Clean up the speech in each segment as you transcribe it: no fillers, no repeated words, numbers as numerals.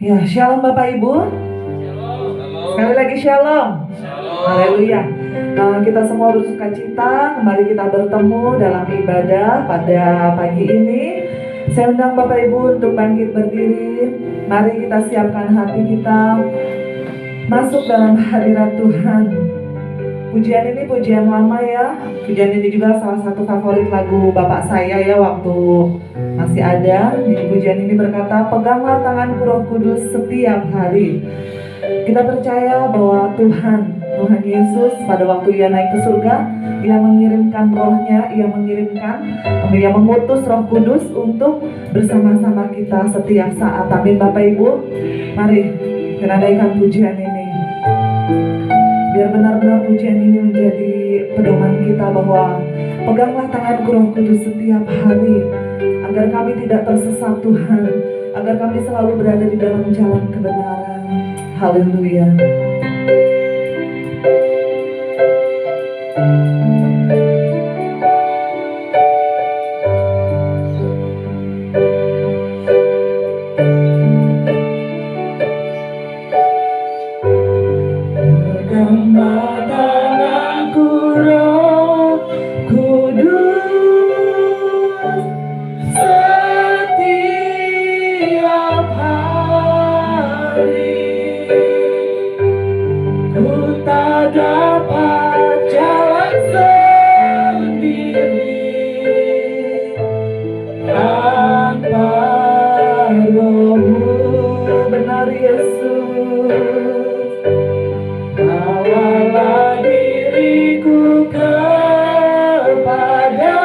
Ya, shalom Bapak Ibu. Sekali lagi shalom. Haleluya. Kita semua bersuka cita kembali kita bertemu dalam ibadah pada pagi ini. Saya undang Bapak Ibu untuk bangkit berdiri. Mari kita siapkan hati kita masuk dalam hadirat Tuhan. Pujian ini pujian lama ya. Pujian ini juga salah satu favorit lagu Bapak saya ya waktu masih ada. Di pujian ini berkata, peganglah tanganku Roh Kudus setiap hari. Kita percaya bahwa Tuhan Yesus pada waktu Ia naik ke surga, Ia mengirimkan rohnya, Ia mengutus Roh Kudus untuk bersama-sama kita setiap saat. Amin Bapak Ibu. Mari kita naikkan pujian ini. Biar benar-benar pujian ini menjadi pedoman kita bahwa peganglah tanganku Roh Kudus setiap hari, agar kami tidak tersesat Tuhan, agar kami selalu berada di dalam jalan kebenaran. Haleluya. Peganglah tanganku Roh Kudus setiap hari. Ku tak dapat jalan sendiri tanpa Roh-Mu. Benar Yesus. Bawalah diriku kepada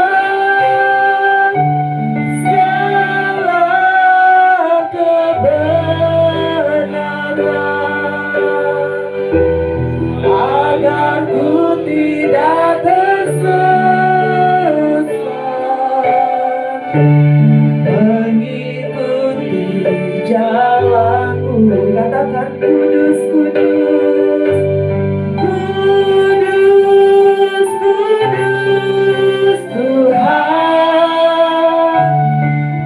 segala kebenaran, agar ku tidak tersesat, mengikuti jalan-Mu. Katakan kudus, kudus, kudus, kudus Tuhan,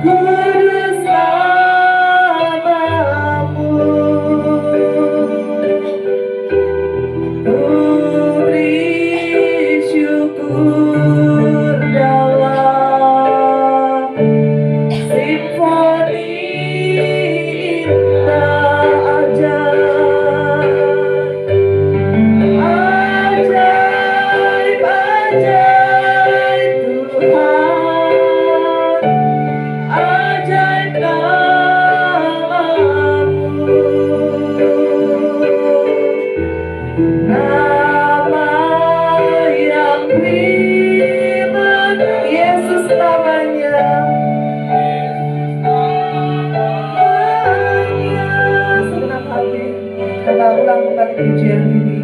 kudus nama-Mu. Ku beri syukur dalam simfoni indah ajaib, ajaib Tuhan, ajaib nama-Mu. Nama yang prima, Yesus namanya. Segenap hati kita ulang kembali pujian ini.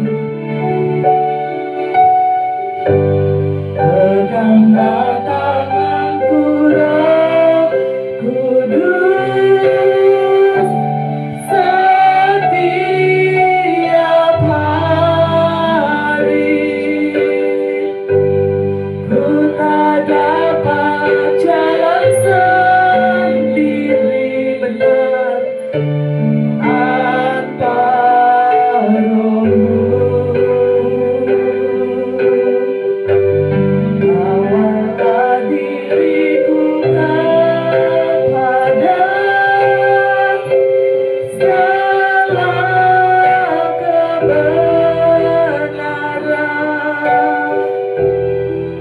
Peganglah tanganku Roh Kudus setiap hari. Ku tak dapat jalan sendiri, benar, tanpa Roh-Mu. Bawalah diriku kepada segala kebenaran,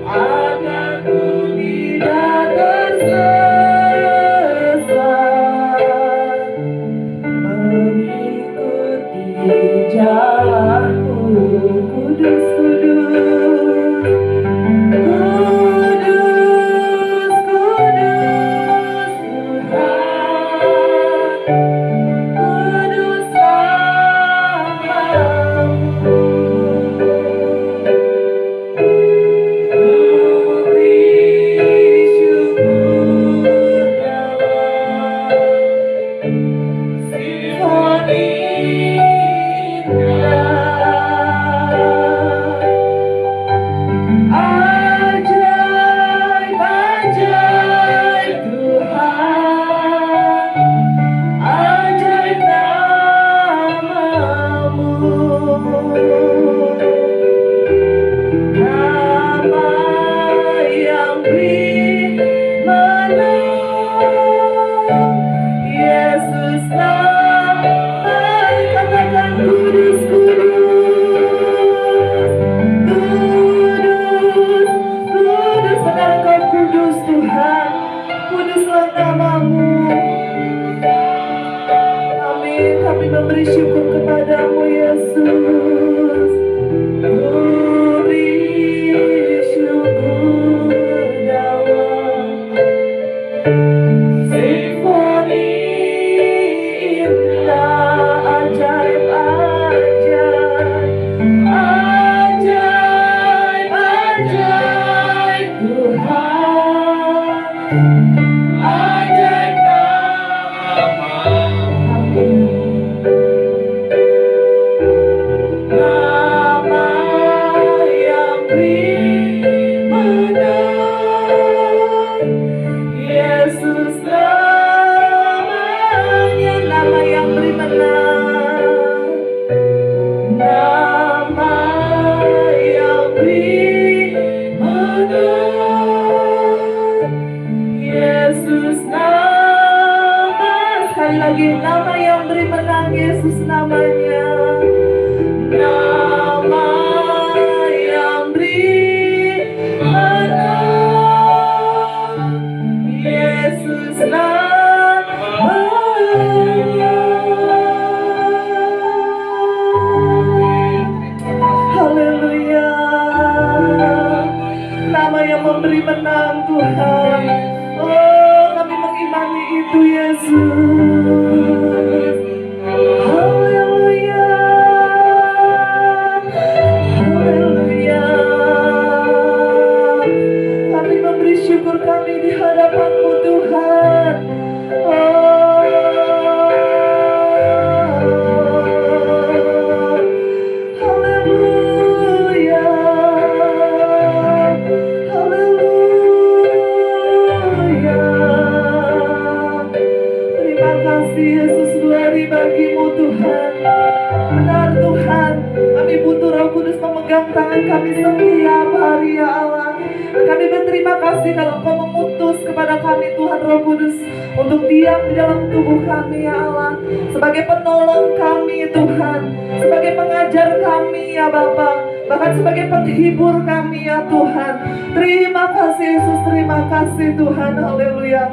agar ku tidak tersesat, mengikuti jalan-Mu. Kudus, kudus, kudus, kudus Tuhan, kudus nama-Mu. Ku beri syukur dalam simfoni ajaib, ajaib Tuhan, ajaib Katakan kudus, kudus, kudus, kudus. Benar Engkau kudus Tuhan, kuduslah nama-Mu. Amin. Kami memberi syukur kepadamu Yesus. Beri syukur dalam simfoni indah, ajaib, ajaib, ajaib, ajaib Tuhan, ajaib nama-Mu. Nama yang beri menang, Yesus namanya, nama yang beri menang, nama yang beri menang, Yesus nama. Sekali lagi, nama yang beri menang, Yesus namanya. Nama yang beri menang, Yesus namanya. Haleluya. Nama yang memberi menang Tuhan. Oh, kami mengimani itu Yesus. Haleluya. Haleluya. Kami memberi syukur kami di hadapan-Mu Tuhan. Oh, haleluya. Haleluya. Terima kasih Yesus, glory bagi-Mu Tuhan. Benar Tuhan, kami butuh Roh Kudus memegang tangan kami setiap hari ya Allah. Dan kami berterima kasih kalau Engkau mengutus kepada kami Tuhan Roh Kudus untuk diam di dalam tubuh kami ya Allah, sebagai penolong kami Tuhan, sebagai pengajar kami ya Bapa, bahkan sebagai penghibur kami ya Tuhan. Terima kasih Yesus, terima kasih Tuhan. Haleluya.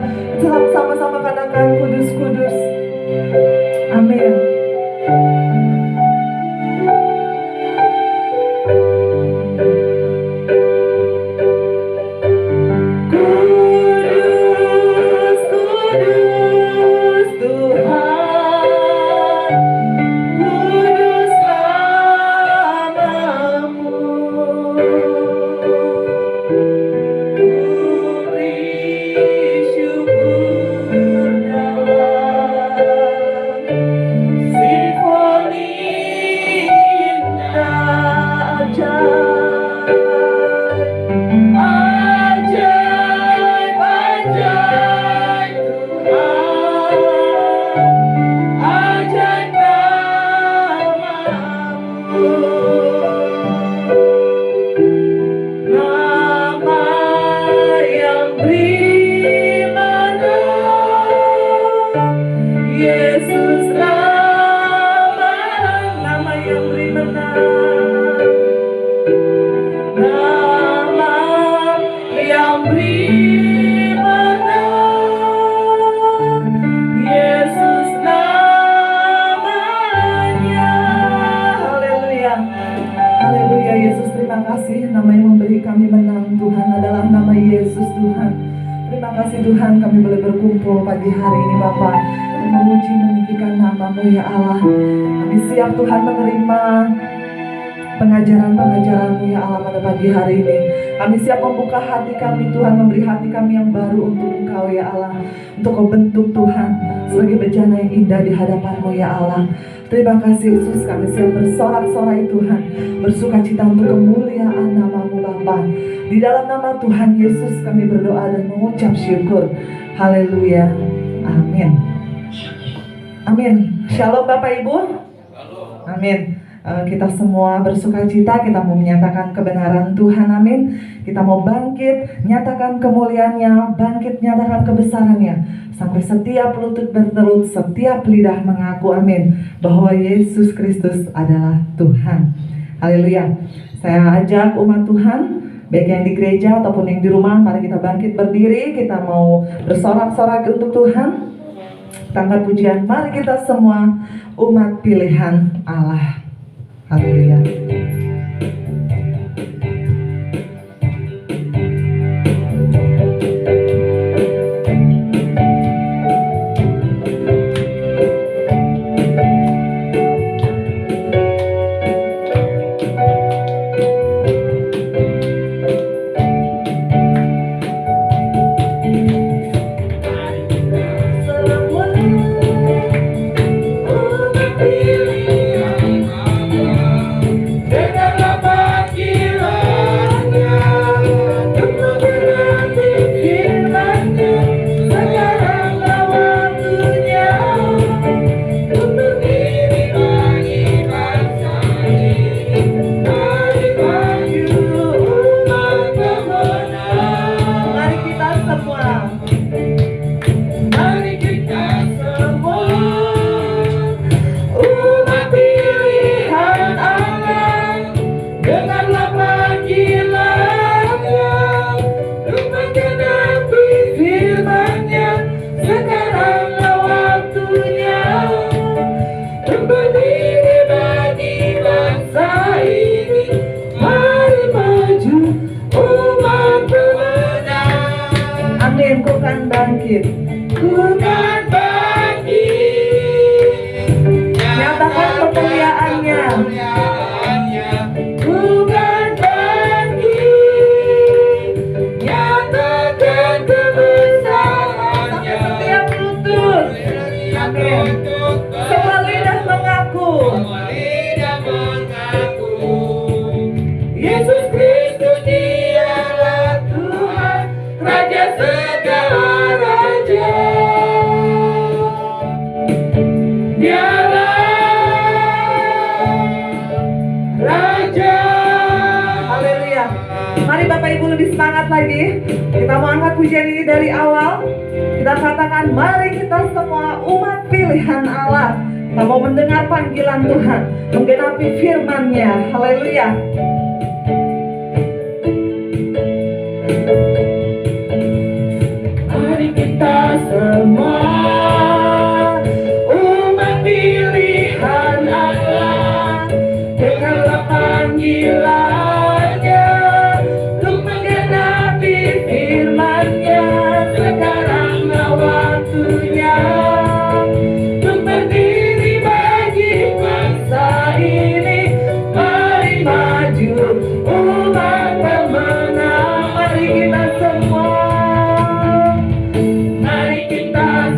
Sama-sama katakan kudus, kudus. Amin. Kudus, kudus Tuhan, kudus nama-Mu. Beri syukur dalam simfoni indah, ajaib, ajaib, ajaib Tuhan, ajaib nama-Mu. Nama yang beri menang, Yesus nama, nama yang beri menang, nama yang beri menang, Yesus namanya. Haleluya. Haleluya Yesus, terima kasih. Nama yang memberi kami menang Tuhan adalah nama Yesus Tuhan. Terima kasih Tuhan, kami boleh berkumpul pagi hari ini Bapa untuk memuji meninggikan nama-Mu ya Allah. Kami siap Tuhan menerima pengajaran-pengajaran-Mu ya Allah pada pagi hari ini. Kami siap membuka hati kami Tuhan, memberi hati kami yang baru untuk Engkau ya Allah, untuk Kau bentuk Tuhan sebagai bejana yang indah di hadapan-Mu ya Allah. Terima kasih Yesus, kami siap bersorak-sorai Tuhan, bersukacita untuk kemuliaan nama-Mu Bapa. Di dalam nama Tuhan Yesus kami berdoa dan mengucap syukur. Haleluya. Amin. Amin. Shalom Bapak Ibu. Amin. kita semua bersukacita, kita mau menyatakan kebenaran Tuhan, amin. Kita mau bangkit, nyatakan kemuliaannya, bangkit, nyatakan kebesarannya, sampai setiap lutut bertelut, setiap lidah mengaku, amin, bahwa Yesus Kristus adalah Tuhan. Haleluya. Saya ajak umat Tuhan, baik yang di gereja ataupun yang di rumah, mari kita bangkit berdiri, kita mau bersorak-sorak untuk Tuhan. Tangkat pujian, mari kita semua umat pilihan Allah. Haleluya. Lagi kita mau angkat pujian ini dari awal. Kita katakan, mari kita semua umat pilihan Allah, kita mau mendengar panggilan Tuhan, menggenapi firman-Nya. Haleluya. Mari kita semua umat pilihan Allah, dengarlah panggilan kita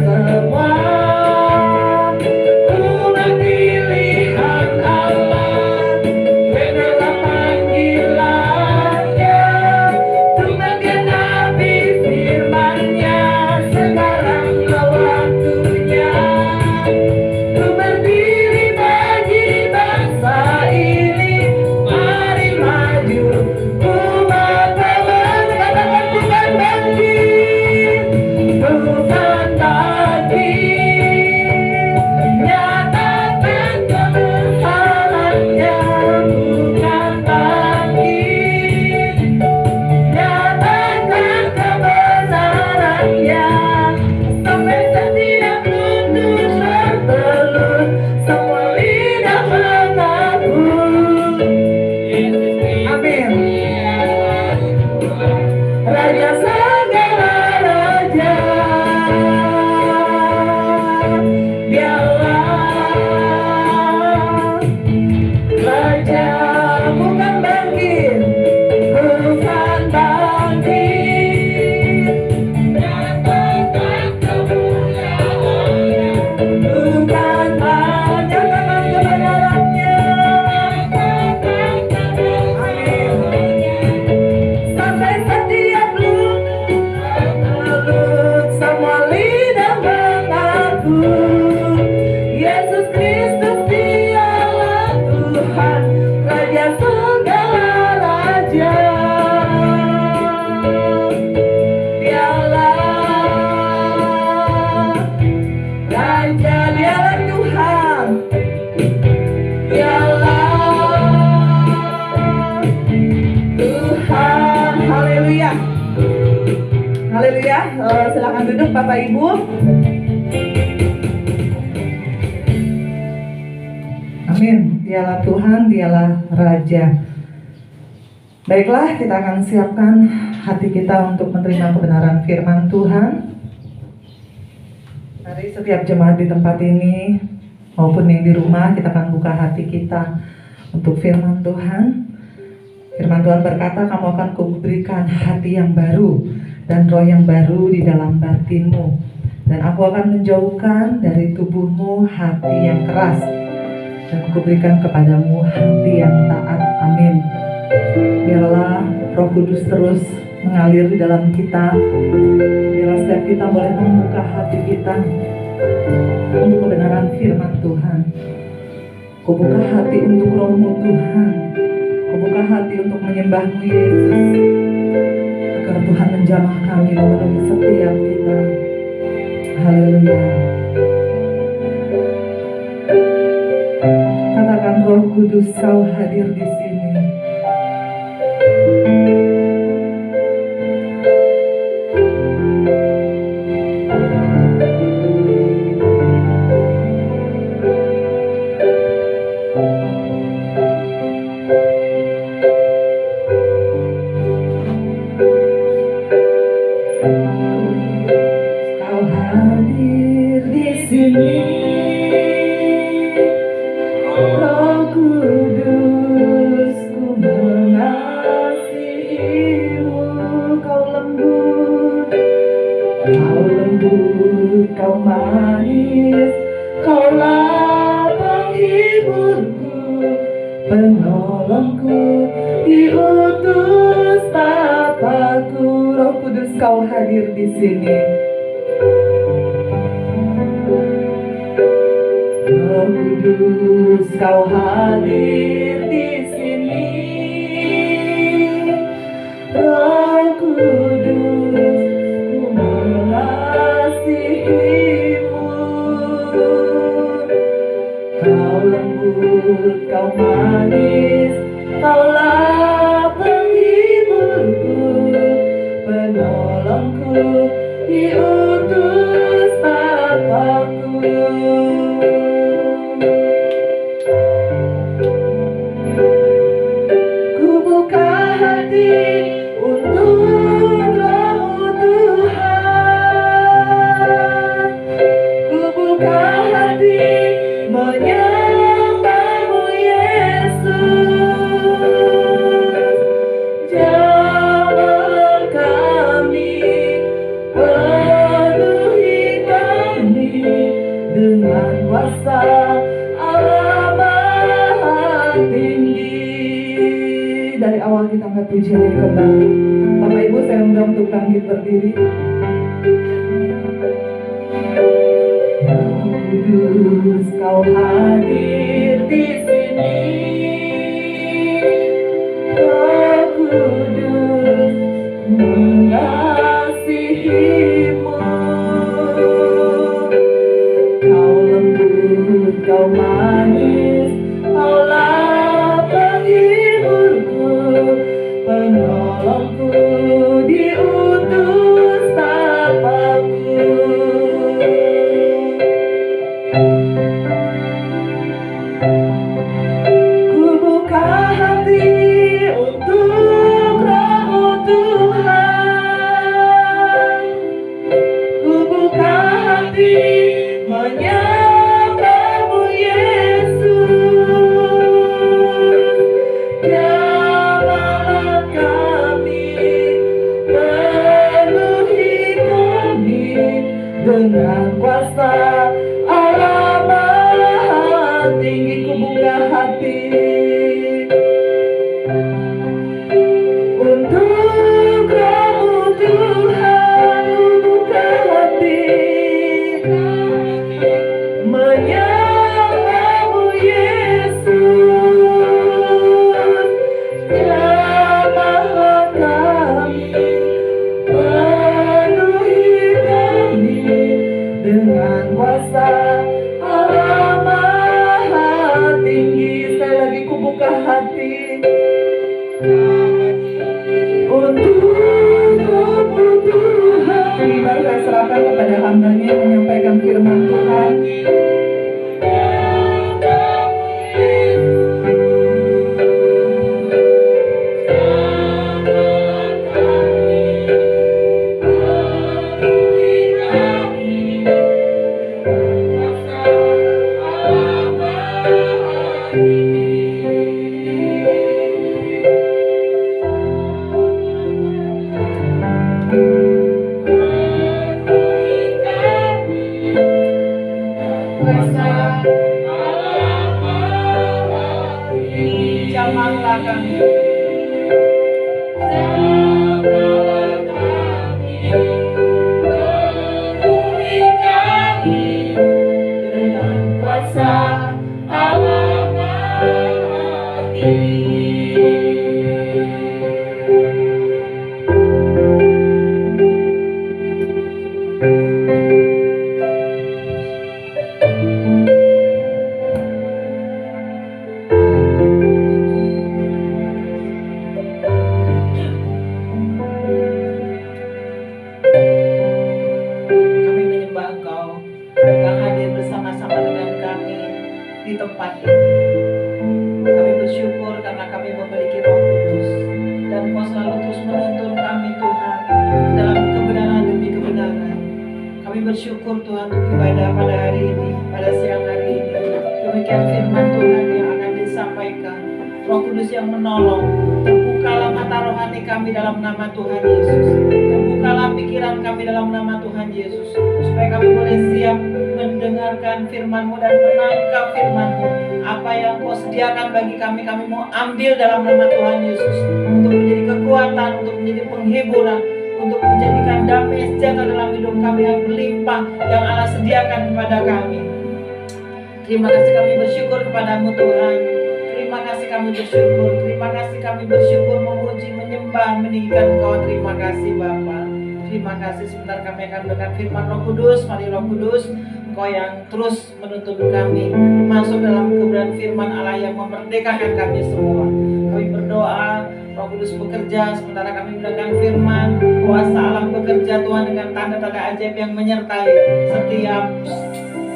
Silakan duduk Bapak Ibu. Amin. Dialah Tuhan, dialah Raja. Baiklah, kita akan siapkan hati kita untuk menerima kebenaran firman Tuhan. Mari setiap jemaat di tempat ini maupun yang di rumah, kita akan buka hati kita untuk firman Tuhan. Firman Tuhan berkata, kamu akan kuberikan hati yang baru dan roh yang baru di dalam batinmu, dan aku akan menjauhkan dari tubuhmu hati yang keras, dan kuberikan kepadamu hati yang taat. Amin. Biarlah Roh Kudus terus mengalir di dalam kita. Biarlah setiap kita boleh membuka hati kita untuk kebenaran firman Tuhan. Kubuka hati untuk Roh-Mu Tuhan. Kubuka hati untuk menyembah-Mu Yesus, agar Tuhan menjamah kami memenuhi setiap kita. Haleluya. Katakan, Roh Kudus, Kau hadir di sini. Kau manis, Kaulah penghiburku, penolongku, diutus Bapa-Ku. Roh Kudus, Kau hadir di sini. Roh Kudus, Kau hadir di sini. Roh Kudus, ku mengasihimu. Kau lembut, Kau manis, Kaulah penghiburku, penolongku, diutus Bapa-Ku. Ku buka hati untuk Roh-Mu Tuhan. Ku buka hati menyembah-Mu Yesus. Jamah kami, penuhi kami dengan kuasa Allah Maha Tinggi. Dari awal kita angkat pujian ini kembali. Bapak Ibu, saya undang untuk bangkit berdiri. Roh Kudus, Kau hadir di sini. Roh Kudus, ku mengasihimu. Kau lembut, Kau manis, Kaulah penghiburku, penolongku, diutus Bapa-Ku. Ku buka hati untuk Roh-Mu Tuhan. Ku buka hati menyembah-Mu Yesus. Jagalah kami. Bersyukur Tuhan untuk ibadah pada hari ini, pada siang hari ini. Demikian firman Tuhan yang akan disampaikan. Roh Kudus yang menolong. Terbukalah mata rohani kami dalam nama Tuhan Yesus. Terbukalah pikiran kami dalam nama Tuhan Yesus. Supaya kami boleh siap mendengarkan firman-Mu dan menangkap firman-Mu. Apa yang Kau sediakan bagi kami mau ambil dalam nama Tuhan Yesus. Untuk menjadi kekuatan, untuk menjadi penghiburan, untuk menjadikan damai sejahtera dalam hidup kami yang berlimpah yang Allah sediakan kepada kami. Terima kasih kami bersyukur kepadamu Tuhan. Terima kasih kami bersyukur. Terima kasih kami bersyukur, memuji, menyembah, meninggikan Engkau. Terima kasih Bapa. Terima kasih. Sebentar kami akan mendengar firman Roh Kudus. Mari Roh Kudus, Engkau yang terus menuntun kami masuk dalam kebenaran firman Allah yang memerdekakan kami semua. Kami berdoa Roh Kudus bekerja sementara kami mendengarkan firman. Kuasa Allah bekerja Tuhan dengan tanda-tanda ajaib yang menyertai setiap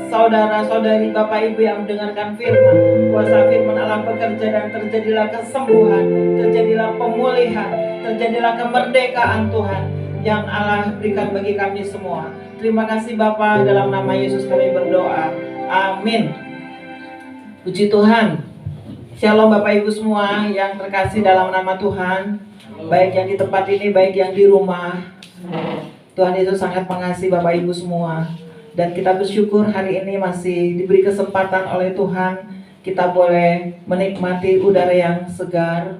saudara-saudari, Bapak Ibu yang mendengarkan firman. Kuasa firman Allah bekerja dan terjadilah kesembuhan, terjadilah pemulihan, terjadilah kemerdekaan Tuhan yang Allah berikan bagi kami semua. Terima kasih Bapa, dalam nama Yesus kami berdoa. Amin. Puji Tuhan. Shalom Bapak Ibu semua yang terkasih dalam nama Tuhan, baik yang di tempat ini, baik yang di rumah. Tuhan Yesus sangat mengasihi Bapak Ibu semua. Dan kita bersyukur hari ini masih diberi kesempatan oleh Tuhan. Kita boleh menikmati udara yang segar,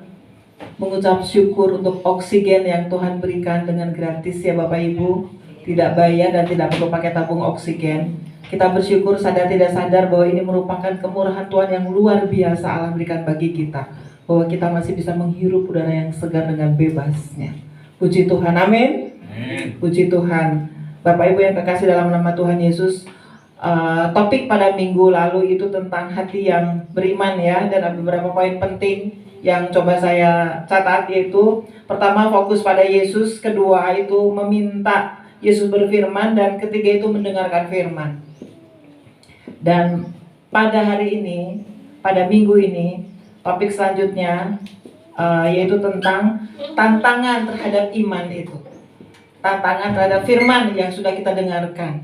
mengucap syukur untuk oksigen yang Tuhan berikan dengan gratis ya Bapak Ibu. Tidak bayar dan tidak perlu pakai tabung oksigen. Kita bersyukur sadar tidak sadar bahwa ini merupakan kemurahan Tuhan yang luar biasa Allah berikan bagi kita. Bahwa kita masih bisa menghirup udara yang segar dengan bebasnya. Puji Tuhan, amin. Puji Tuhan. Bapak Ibu yang kekasih dalam nama Tuhan Yesus, topik pada minggu lalu itu tentang hati yang beriman ya. Dan ada beberapa poin penting yang coba saya catat, yaitu pertama fokus pada Yesus, kedua itu meminta Yesus berfirman, dan ketiga itu mendengarkan firman. Dan pada hari ini, pada minggu ini, topik selanjutnya yaitu tentang tantangan terhadap iman itu. Tantangan terhadap firman yang sudah kita dengarkan,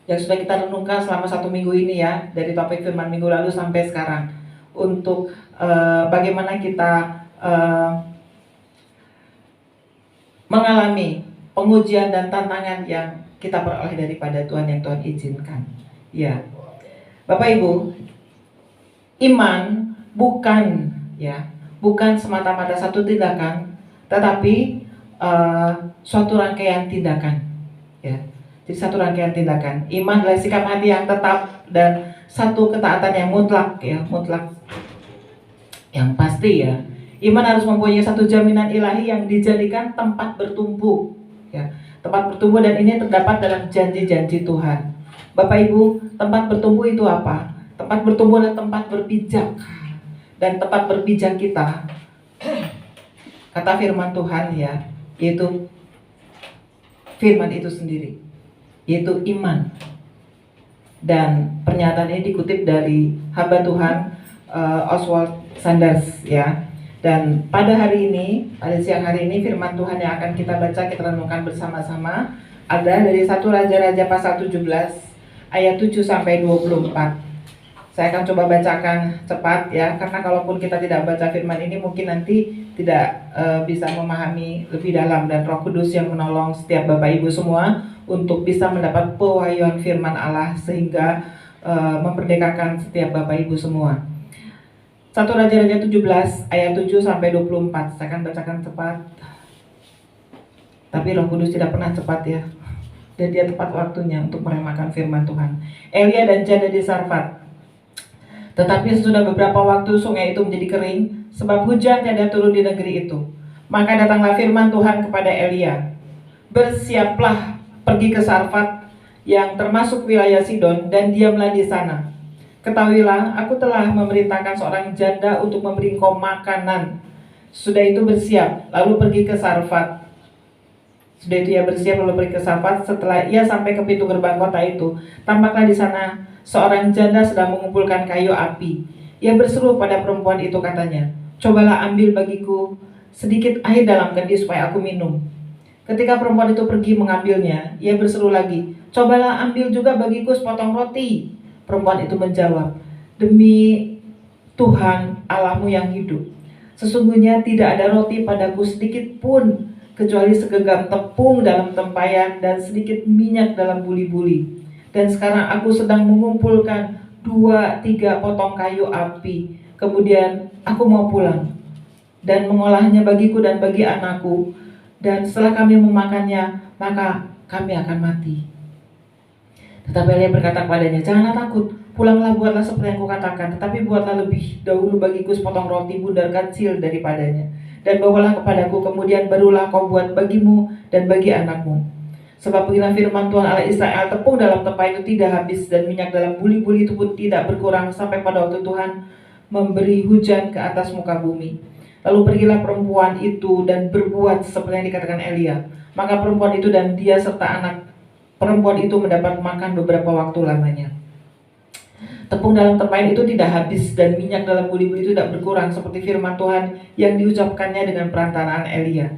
yang sudah kita renungkan selama 1 minggu ini ya, dari topik firman minggu lalu sampai sekarang. Untuk bagaimana kita mengalami pengujian dan tantangan yang kita peroleh daripada Tuhan yang Tuhan izinkan. Ya. Bapak Ibu, iman bukan semata-mata satu tindakan, tetapi suatu rangkaian tindakan. Ya, jadi satu rangkaian tindakan. Iman adalah sikap hati yang tetap dan satu ketaatan yang mutlak, yang pasti ya. Iman harus mempunyai satu jaminan ilahi yang dijadikan tempat bertumbuh, ya, tempat bertumbuh, dan ini terdapat dalam janji-janji Tuhan. Bapak Ibu, tempat bertumbuh itu apa? Tempat bertumbuh adalah tempat berpijak. Dan tempat berpijak kita, kata firman Tuhan ya, yaitu firman itu sendiri, yaitu iman. Dan pernyataan ini dikutip dari hamba Tuhan Oswald Sanders ya. Dan pada hari ini, pada siang hari ini, firman Tuhan yang akan kita baca, kita renungkan bersama-sama ada dari 1 Raja-Raja pasal 17 ayat 7 sampai 24. Saya akan coba bacakan cepat ya, karena kalaupun kita tidak baca firman ini mungkin nanti tidak bisa memahami lebih dalam, dan Roh Kudus yang menolong setiap Bapak Ibu semua untuk bisa mendapat pewahyuan firman Allah sehingga memperdekakan setiap Bapak Ibu semua. 1 Raja-Raja 17 ayat 7 sampai 24. Saya akan bacakan cepat. Tapi Roh Kudus tidak pernah cepat ya. Dan dia tepat waktunya untuk meremakan firman Tuhan. Elia dan janda di Sarfat. Tetapi sesudah beberapa waktu sungai itu menjadi kering, sebab hujan tiada turun di negeri itu. Maka datanglah firman Tuhan kepada Elia, bersiaplah pergi ke Sarfat yang termasuk wilayah Sidon, dan diamlah di sana. Ketahuilah, aku telah memerintahkan seorang janda untuk memberi engkau makanan. Sudah itu bersiap, lalu pergi ke Sarfat. Sudah itu ia bersiap lalu pergi ke Sarfat. Setelah ia sampai ke pintu gerbang kota itu, tampaklah di sana seorang janda sedang mengumpulkan kayu api. Ia berseru pada perempuan itu, katanya, cobalah ambil bagiku sedikit air dalam kendi supaya aku minum. Ketika perempuan itu pergi mengambilnya, ia berseru lagi, cobalah ambil juga bagiku sepotong roti. Perempuan itu menjawab, demi Tuhan Allahmu yang hidup, sesungguhnya tidak ada roti padaku sedikit pun, kecuali segenggam tepung dalam tempayan dan sedikit minyak dalam buli-buli. Dan sekarang aku sedang mengumpulkan 2-3 potong kayu api. Kemudian aku mau pulang dan mengolahnya bagiku dan bagi anakku. Dan setelah kami memakannya, maka kami akan mati. Tetapi Elia berkata kepadanya, janganlah takut, pulanglah, buatlah seperti yang kukatakan, tetapi buatlah lebih dahulu bagiku sepotong roti bundar kecil daripadanya, dan bawalah kepadaku, kemudian barulah kau buat bagimu dan bagi anakmu. Sebab beginilah firman Tuhan Allah Israel, tepung dalam tempayan itu tidak habis, dan minyak dalam buli-buli itu pun tidak berkurang, sampai pada waktu Tuhan memberi hujan ke atas muka bumi. Lalu pergilah perempuan itu dan berbuat seperti yang dikatakan Elia. Maka perempuan itu dan dia serta anak perempuan itu mendapat makan beberapa waktu lamanya. Tepung dalam tempayan itu tidak habis, dan minyak dalam buli-buli itu tidak berkurang, seperti firman Tuhan yang diucapkannya dengan perantaraan Elia.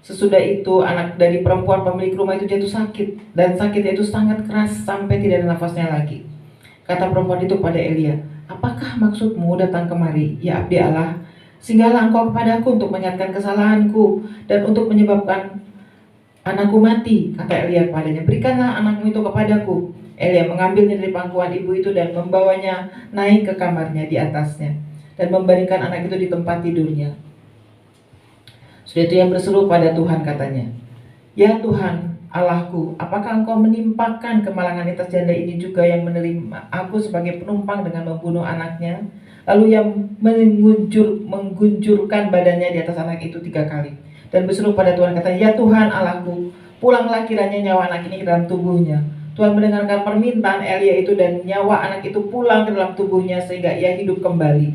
Sesudah itu anak dari perempuan pemilik rumah itu jatuh sakit, dan sakitnya itu sangat keras sampai tidak ada nafasnya lagi. Kata perempuan itu pada Elia, apakah maksudmu datang kemari, ya abdi Allah? Singgahlah engkau kepadaku untuk menyatakan kesalahanku dan untuk menyebabkan anakku mati. Kata Elia kepadanya, berikanlah anakmu itu kepadaku. Elia mengambilnya dari pangkuan ibu itu dan membawanya naik ke kamarnya di atasnya, dan membaringkan anak itu di tempat tidurnya. Sudah itu yang berseru pada Tuhan, katanya, ya Tuhan Allahku, apakah engkau menimpakan kemalangan atas janda ini juga yang menerima aku sebagai penumpang dengan membunuh anaknya? Lalu yang menggunjurkan badannya di atas anak itu 3 kali dan berseru pada Tuhan, katanya, ya Tuhan Allahku, pulanglah kiranya nyawa anak ini ke dalam tubuhnya. Tuhan mendengarkan permintaan Elia itu, dan nyawa anak itu pulang ke dalam tubuhnya sehingga ia hidup kembali.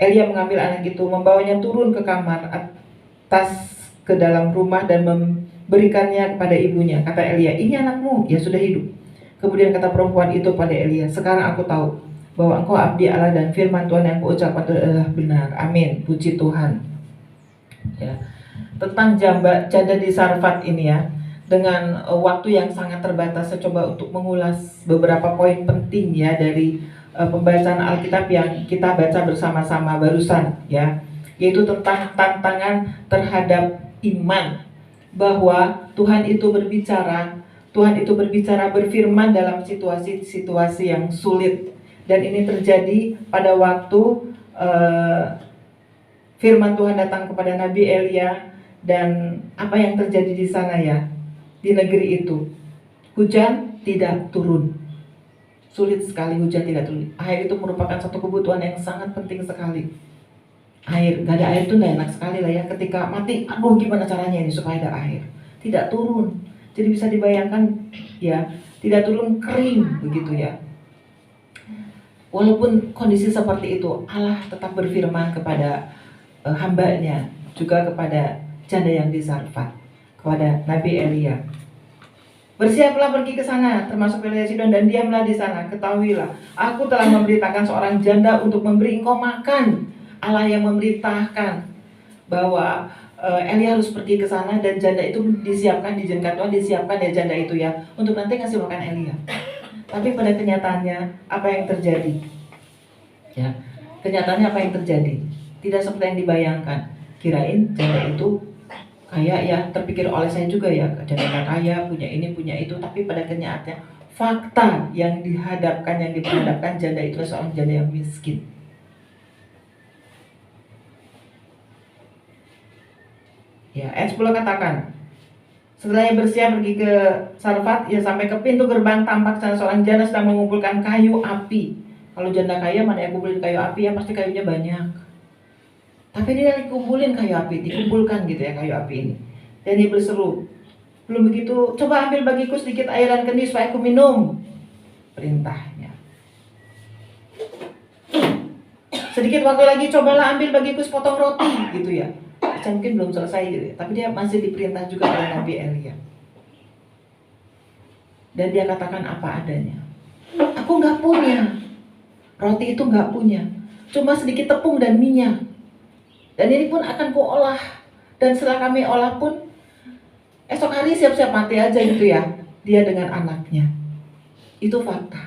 Elia mengambil anak itu, membawanya turun ke kamar atas ke dalam rumah dan memberikannya kepada ibunya. Kata Elia, ini anakmu, ya sudah hidup. Kemudian kata perempuan itu pada Elia, sekarang aku tahu bahwa engkau abdi Allah dan firman Tuhan yang kuucapkan adalah benar. Amin, puji Tuhan. Ya. Tentang janda di Sarfat ini ya, dengan waktu yang sangat terbatas, saya coba untuk mengulas beberapa poin penting ya dari pembacaan Alkitab yang kita baca bersama-sama barusan ya, yaitu tentang tantangan terhadap iman, bahwa Tuhan itu berbicara berfirman dalam situasi-situasi yang sulit, dan ini terjadi pada waktu firman Tuhan datang kepada Nabi Elia. Dan apa yang terjadi di sana ya, di negeri itu, hujan tidak turun, sulit sekali hujan tidak turun. Air itu merupakan satu kebutuhan yang sangat penting sekali. Air, gak ada air itu gak enak sekali lah ya, ketika mati, aduh gimana caranya ini supaya ada air, tidak turun. Jadi bisa dibayangkan ya, tidak turun, kering begitu ya. Walaupun kondisi seperti itu, Allah tetap berfirman kepada hambanya, juga kepada janda yang di Sarfat, kepada Nabi Elia, bersiaplah pergi ke sana, termasuk wilayah Sidon, dan diamlah di sana. Ketahuilah, aku telah memberitakan seorang janda untuk memberi engkau makan. Allah yang memerintahkan bahwa Elia harus pergi ke sana, dan janda itu disiapkan, diizinkan Tuhan disiapkan ya janda itu ya, untuk nanti ngasih makan Elia. Tapi pada kenyataannya apa yang terjadi? Ya, kenyataannya apa yang terjadi? Tidak seperti yang dibayangkan. Kirain janda itu kaya ya, terpikir oleh saya juga ya, janda kaya, punya ini punya itu, tapi pada kenyataannya fakta yang diperhadapkan janda itu seorang janda yang miskin. Ya, ayat 10 katakan, setelah ia bersiap pergi ke Sarfat, ia sampai ke pintu gerbang, tampak salah seorang janda sedang mengumpulkan kayu api. Kalau janda kaya mana yang kumpulin kayu api ya, pasti kayunya banyak. Tapi dia lagi kumpulin kayu api, dikumpulkan gitu ya kayu api ini. Dan dia berseru, belum begitu, coba ambil bagiku sedikit air dan kendi supaya aku minum. Perintahnya. Sedikit waktu lagi, cobalah ambil bagiku sepotong roti gitu ya. Mungkin belum selesai gitu ya. Tapi dia masih diperintah juga oleh Nabi Elia. Dan dia katakan apa adanya. Aku gak punya. Roti itu gak punya. Cuma sedikit tepung dan minyak. Dan ini pun akan kuolah. Dan setelah kami olah pun, esok hari siap-siap mati aja gitu ya. Dia dengan anaknya. Itu fakta.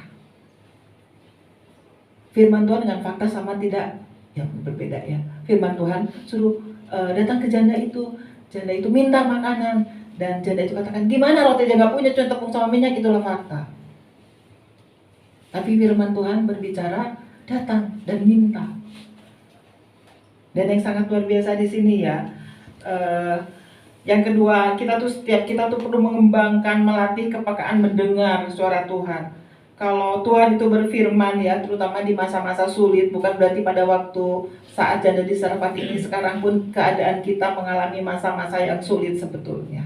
Firman Tuhan dengan fakta sama tidak? Ya berbeda ya. Firman Tuhan suruh datang ke janda itu minta makanan. Dan janda itu katakan, gimana roti dia gak punya, cuma tepung sama minyak, itulah fakta. Tapi firman Tuhan berbicara, datang dan minta. Dan yang sangat luar biasa di sini ya, yang kedua, setiap kita tuh perlu mengembangkan, melatih kepekaan mendengar suara Tuhan. Kalau Tuhan itu berfirman ya, terutama di masa-masa sulit, bukan berarti pada waktu saat janda di Sarfat ini, sekarang pun keadaan kita mengalami masa-masa yang sulit sebetulnya.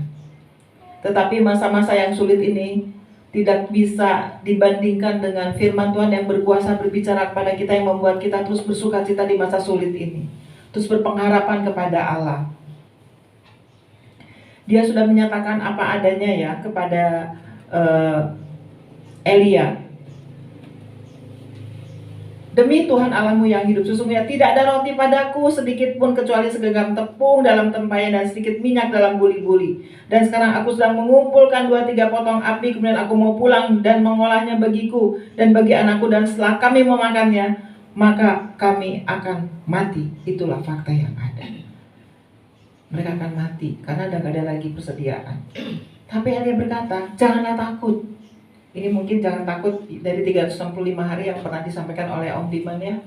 Tetapi masa-masa yang sulit ini tidak bisa dibandingkan dengan firman Tuhan yang berkuasa berbicara kepada kita, yang membuat kita terus bersuka cita di masa sulit ini, terus berpengharapan kepada Allah. Dia sudah menyatakan apa adanya ya kepada Elia. Demi Tuhan Allahmu yang hidup, sesungguhnya tidak ada roti padaku sedikit pun kecuali segenggam tepung dalam tempayan dan sedikit minyak dalam buli-buli. Dan sekarang aku sedang mengumpulkan 2-3 potong api, kemudian aku mau pulang dan mengolahnya bagiku dan bagi anakku, dan setelah kami memakannya, maka kami akan mati. Itulah fakta yang ada. Mereka akan mati karena tidak ada lagi persediaan. Tapi Elia berkata, janganlah takut. Ini mungkin jangan takut dari 365 hari yang pernah disampaikan oleh Om Diman ya.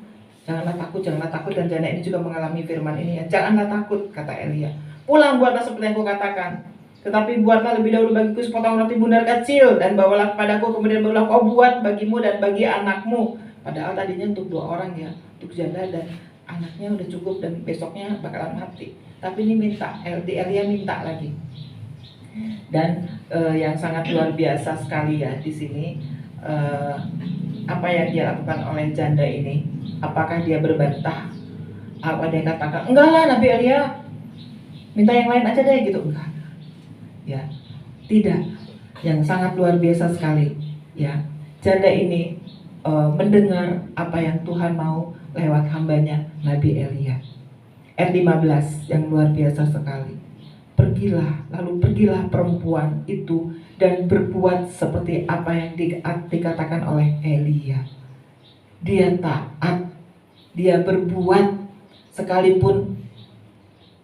Janganlah takut, dan janda ini juga mengalami firman ini ya. Janganlah takut, kata Elia. Pulang, buatlah seperti yang aku katakan. Tetapi buatlah lebih dahulu bagiku sepotong roti bundar kecil dan bawalah kepadaku, kemudian barulah kau buat bagimu dan bagi anakmu. Padahal tadinya untuk 2 orang ya, untuk janda dan anaknya udah cukup dan besoknya bakalan mati. Tapi ini Elia minta lagi. Dan yang sangat luar biasa sekali ya di sini, apa yang dia lakukan oleh janda ini. Apakah dia berbantah? Apa dia katakan, enggak lah Nabi Elia, minta yang lain aja deh gitu? Enggak. Ya, tidak. Yang sangat luar biasa sekali. Ya, janda ini mendengar apa yang Tuhan mau lewat hambanya Nabi Elia. Ayat 15 yang luar biasa sekali. Pergilah perempuan itu dan berbuat seperti apa yang dikatakan oleh Elia. Dia taat, dia berbuat sekalipun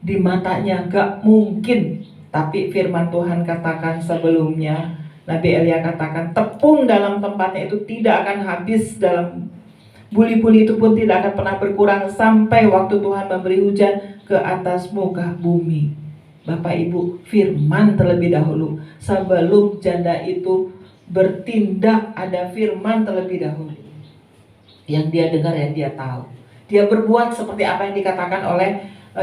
di matanya gak mungkin. Tapi firman Tuhan katakan sebelumnya, Nabi Elia katakan tepung dalam tempatnya itu tidak akan habis, dalam buli-buli itu pun tidak akan pernah berkurang sampai waktu Tuhan memberi hujan ke atas muka bumi. Bapak Ibu, firman terlebih dahulu. Sebelum janda itu bertindak, ada firman terlebih dahulu yang dia dengar, yang dia tahu. Dia berbuat seperti apa yang dikatakan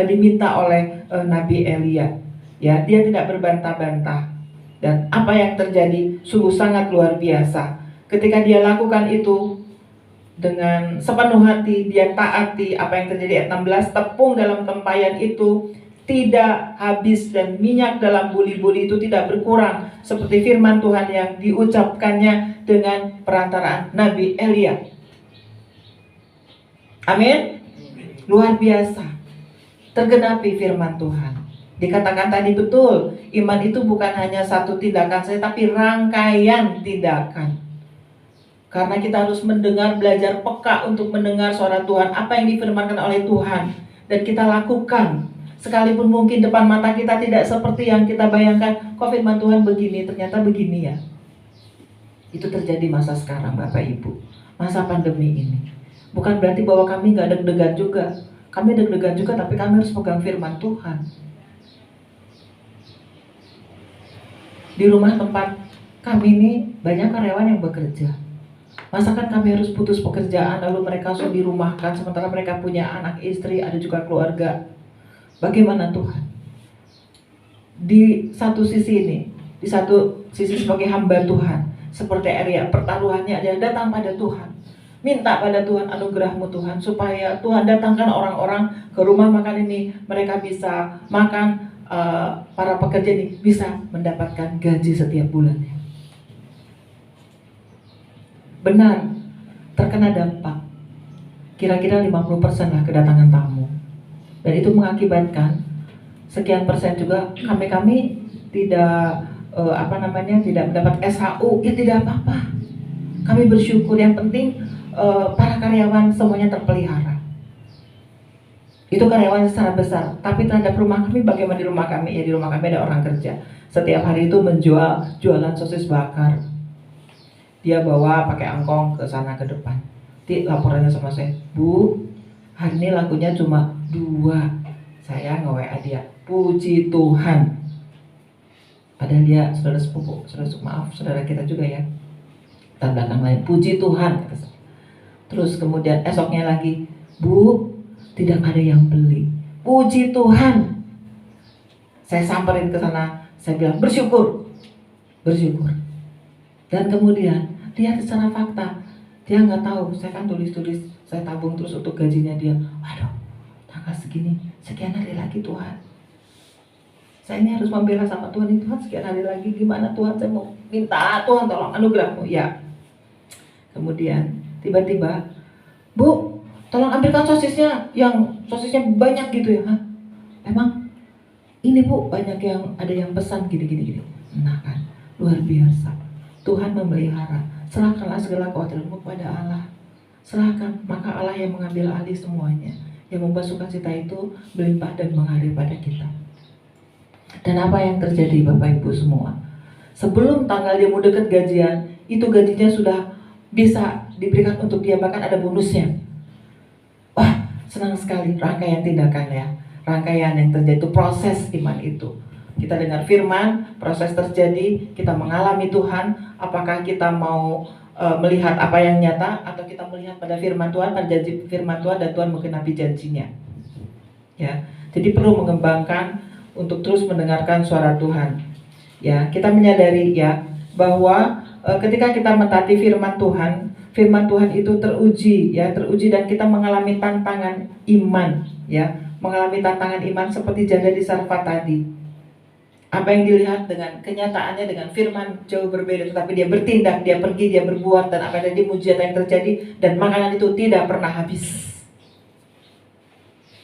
diminta oleh Nabi Elia. Ya, dia tidak berbantah-bantah. Dan apa yang terjadi sungguh sangat luar biasa. Ketika dia lakukan itu dengan sepenuh hati, dia taati apa yang terjadi. Ayat 16, tepung dalam tempayan itu tidak habis dan minyak dalam buli-buli itu tidak berkurang, seperti firman Tuhan yang diucapkannya dengan perantaraan Nabi Elia. Amin. Luar biasa. Tergenapi firman Tuhan. Dikatakan tadi betul, iman itu bukan hanya satu tindakan saja, tapi rangkaian tindakan. Karena kita harus mendengar, belajar peka untuk mendengar suara Tuhan, apa yang difirmankan oleh Tuhan, dan kita lakukan. Sekalipun mungkin depan mata kita tidak seperti yang kita bayangkan, kok firman Tuhan begini, ternyata begini ya. Itu terjadi masa sekarang Bapak Ibu, masa pandemi ini. Bukan berarti bahwa kami gak deg-degan juga. Kami deg-degan juga, tapi kami harus pegang firman Tuhan. Di rumah tempat kami ini banyak karyawan yang bekerja. Masakan kami harus putus pekerjaan lalu mereka langsung dirumahkan sementara mereka punya anak, istri, ada juga keluarga. Bagaimana Tuhan? Di satu sisi ini, di satu sisi sebagai hamba Tuhan, seperti Arya, pertaruhannya adalah datang pada Tuhan. Minta pada Tuhan anugerah-Mu Tuhan, supaya Tuhan datangkan orang-orang ke rumah makan ini, mereka bisa makan, para pekerja ini bisa mendapatkan gaji setiap bulannya. Benar, terkena dampak kira-kira 50% lah kedatangan tamu, dan itu mengakibatkan sekian persen juga kami tidak tidak mendapat SHU. Ya tidak apa-apa, kami bersyukur, yang penting para karyawan semuanya terpelihara. Itu karyawan secara besar, tapi terhadap rumah kami, bagaimana di rumah kami? Ya di rumah kami ada orang kerja, setiap hari itu jualan sosis bakar. Dia bawa pakai angkong ke sana ke depan. Laporannya sama saya, Bu, hari ini lakunya cuma 2. Saya nge-WA dia, puji Tuhan. Padahal dia saudara sepupu, saudara kita juga ya. Dan belakang lain, puji Tuhan. Terus kemudian esoknya lagi, Bu, tidak ada yang beli. Puji Tuhan. Saya samperin ke sana, saya bilang bersyukur. Dan kemudian dia secara fakta, dia nggak tahu, saya kan tulis, saya tabung terus untuk gajinya dia. Waduh, tanggal segini, sekian hari lagi Tuhan. Saya ini harus membela sama Tuhan, Tuhan sekian hari lagi, gimana Tuhan, saya mau minta Tuhan tolong anugerah-Mu. Ya. Kemudian tiba-tiba, Bu, tolong ambilkan sosisnya, yang sosisnya banyak gitu ya. Hah? Emang ini Bu, banyak yang ada yang pesan gini. Nah kan, luar biasa. Tuhan memelihara. Serahkanlah segala kekhawatiranmu kepada Allah. Serahkan, maka Allah yang mengambil alih semuanya, yang membuat sukacita itu melimpah dan mengalir pada kita. Dan apa yang terjadi Bapak Ibu semua? Sebelum tanggal dia mau dekat gajian, itu gajinya sudah bisa diberikan untuk dia, bahkan ada bonusnya. Wah, senang sekali rangkaian tindakan ya. Rangkaian yang terjadi itu proses iman itu. Kita dengar firman, proses terjadi, kita mengalami Tuhan. Apakah kita mau melihat apa yang nyata, atau kita melihat pada firman Tuhan, pada janji firman Tuhan, dan Tuhan menggenapi janjinya. Ya, jadi perlu mengembangkan untuk terus mendengarkan suara Tuhan. Ya, kita menyadari ya bahwa ketika kita mentaati firman Tuhan itu teruji dan kita mengalami tantangan iman ya, mengalami tantangan iman seperti janda di Sarfat tadi. Apa yang dilihat dengan kenyataannya dengan firman jauh berbeda, tetapi dia bertindak, dia pergi, dia berbuat, dan apa yang mujizat yang terjadi, dan makanan itu tidak pernah habis.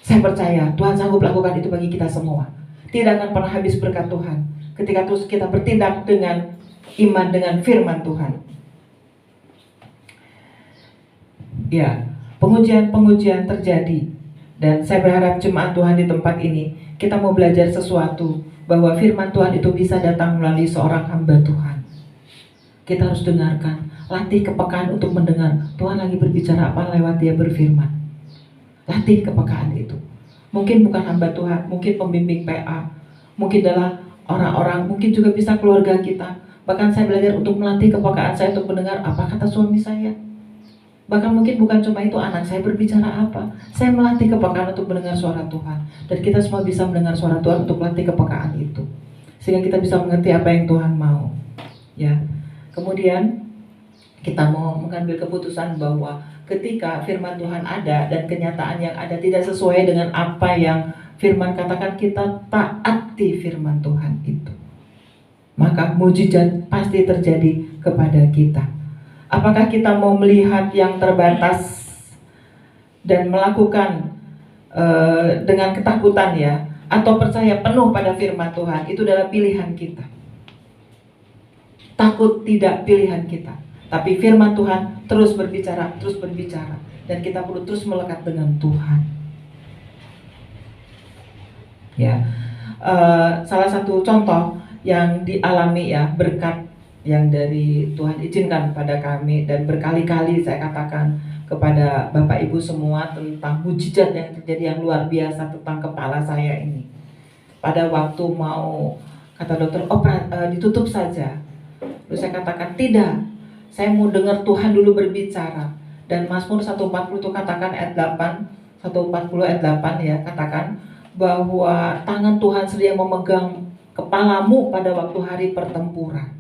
Saya percaya Tuhan sanggup lakukan itu bagi kita semua. Tidak akan pernah habis berkat Tuhan ketika terus kita bertindak dengan iman dengan firman Tuhan. Ya, pengujian terjadi, dan saya berharap jemaat Tuhan di tempat ini kita mau belajar sesuatu, bahwa firman Tuhan itu bisa datang melalui seorang hamba Tuhan. Kita harus dengarkan, latih kepekaan untuk mendengar Tuhan lagi berbicara apa lewat dia berfirman. Latih kepekaan itu. Mungkin bukan hamba Tuhan, mungkin pembimbing PA, mungkin adalah orang-orang, mungkin juga bisa keluarga kita. Bahkan saya belajar untuk melatih kepekaan saya untuk mendengar apa kata suami saya. Bahkan mungkin bukan cuma itu, anak saya berbicara apa. Saya melatih kepekaan untuk mendengar suara Tuhan. Dan kita semua bisa mendengar suara Tuhan untuk melatih kepekaan itu, sehingga kita bisa mengerti apa yang Tuhan mau. Ya. Kemudian kita mau mengambil keputusan bahwa ketika firman Tuhan ada dan kenyataan yang ada tidak sesuai dengan apa yang firman katakan, kita taati firman Tuhan itu, maka mujizat pasti terjadi kepada kita. Apakah kita mau melihat yang terbatas dan melakukan dengan ketakutan ya, atau percaya penuh pada firman Tuhan? Itu adalah pilihan kita. Takut tidak pilihan kita, tapi firman Tuhan terus berbicara, dan kita perlu terus melekat dengan Tuhan. Ya, salah satu contoh yang dialami ya, berkat yang dari Tuhan izinkan pada kami, dan berkali-kali saya katakan kepada Bapak Ibu semua tentang mujizat yang terjadi yang luar biasa tentang kepala saya ini. Pada waktu mau Kata dokter, ditutup saja. Terus saya katakan, tidak, saya mau dengar Tuhan dulu berbicara. Dan Mazmur 140 itu katakan ayat 8, 140 ayat 8 ya, katakan bahwa tangan Tuhan sendiri yang memegang kepalamu pada waktu hari pertempuran.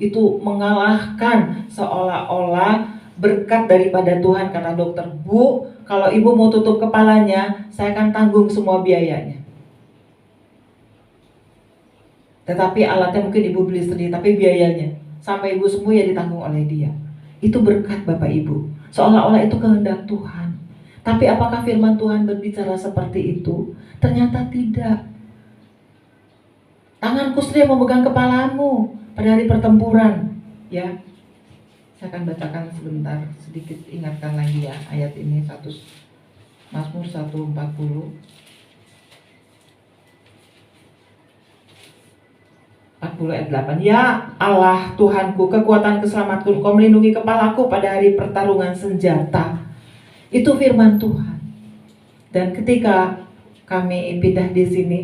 Itu mengalahkan seolah-olah berkat daripada Tuhan. Kata dokter, Bu, kalau ibu mau tutup kepalanya, saya akan tanggung semua biayanya. Tetapi alatnya mungkin ibu beli sendiri, tapi biayanya sampai ibu sembuh ya ditanggung oleh dia. Itu berkat Bapak Ibu. Seolah-olah itu kehendak Tuhan. Tapi apakah firman Tuhan berbicara seperti itu? Ternyata tidak. Tanganku sendiri yang memegang kepalamu pada hari pertempuran. Ya, saya akan bacakan sebentar, sedikit ingatkan lagi ya ayat ini, Mazmur 140. 40 ayat 8. Ya Allah Tuhanku, kekuatan keselamatan, Kau melindungi kepalaku pada hari pertarungan senjata. Itu firman Tuhan. Dan ketika kami pindah di sini,